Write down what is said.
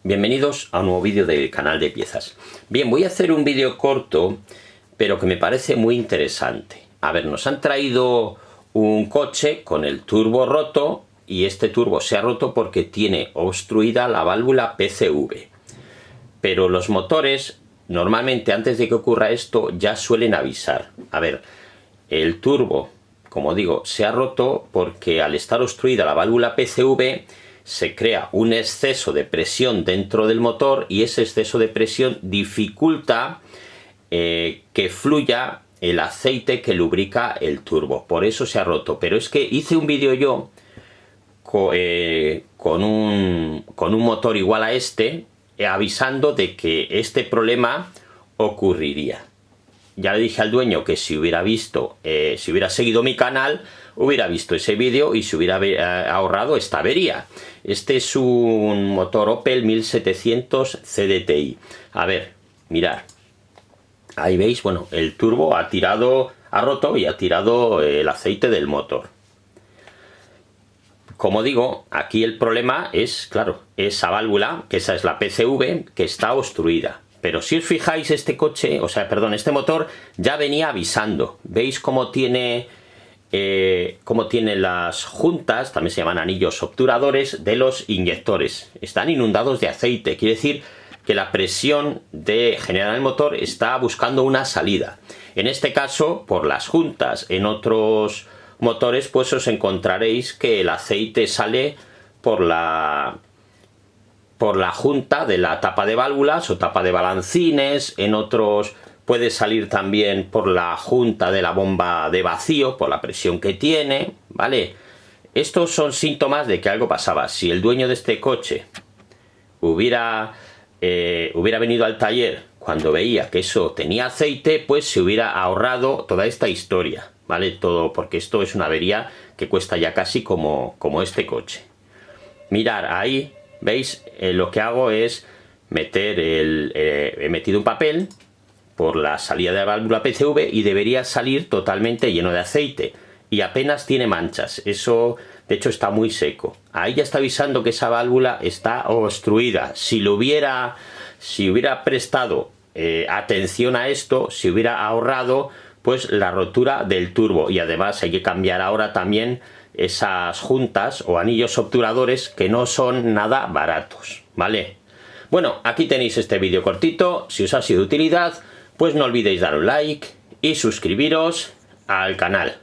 Bienvenidos a un nuevo vídeo del canal de piezas. Bien, voy a hacer un vídeo corto, pero que me parece muy interesante. A ver, nos han traído un coche con el turbo roto, y este turbo se ha roto porque tiene obstruida la válvula PCV. Pero los motores, normalmente antes de que ocurra esto, ya suelen avisar. A ver, el turbo, como digo, se ha roto porque al estar obstruida la válvula PCV, se crea un exceso de presión dentro del motor y ese exceso de presión dificulta que fluya el aceite que lubrica el turbo. Por eso se ha roto. Pero es que hice un vídeo yo con un motor igual a este, avisando de que este problema ocurriría. Ya le dije al dueño que si hubiera visto, si hubiera seguido mi canal, hubiera visto ese vídeo y se hubiera ahorrado esta avería. Este es un motor Opel 1700 CDTI. A ver, mirad. Ahí veis, bueno, el turbo ha roto y ha tirado el aceite del motor. Como digo, aquí el problema es, claro, esa válvula, que esa es la PCV, que está obstruida. Pero si os fijáis, este motor ya venía avisando. ¿Veis cómo tiene las juntas, también se llaman anillos obturadores, de los inyectores? Están inundados de aceite, quiere decir que la presión de generar el motor está buscando una salida. En este caso, por las juntas. En otros motores, pues os encontraréis que el aceite sale por la junta de la tapa de válvulas o tapa de balancines. En otros puede salir también por la junta de la bomba de vacío, por la presión que tiene, ¿vale? Estos son síntomas de que algo pasaba. Si el dueño de este coche hubiera venido al taller cuando veía que eso tenía aceite, pues se hubiera ahorrado toda esta historia, ¿vale? Todo, porque esto es una avería que cuesta ya casi como este coche. Mirad, ahí, ¿veis? Lo que hago es meter he metido un papel por la salida de la válvula PCV y debería salir totalmente lleno de aceite. Y apenas tiene manchas. Eso, de hecho, está muy seco. Ahí ya está avisando que esa válvula está obstruida. Si hubiera prestado atención a esto, si hubiera ahorrado pues la rotura del turbo. Y además hay que cambiar ahora también esas juntas o anillos obturadores, que no son nada baratos, ¿vale? Bueno, aquí tenéis este vídeo cortito. Si os ha sido de utilidad, pues no olvidéis dar un like y suscribiros al canal.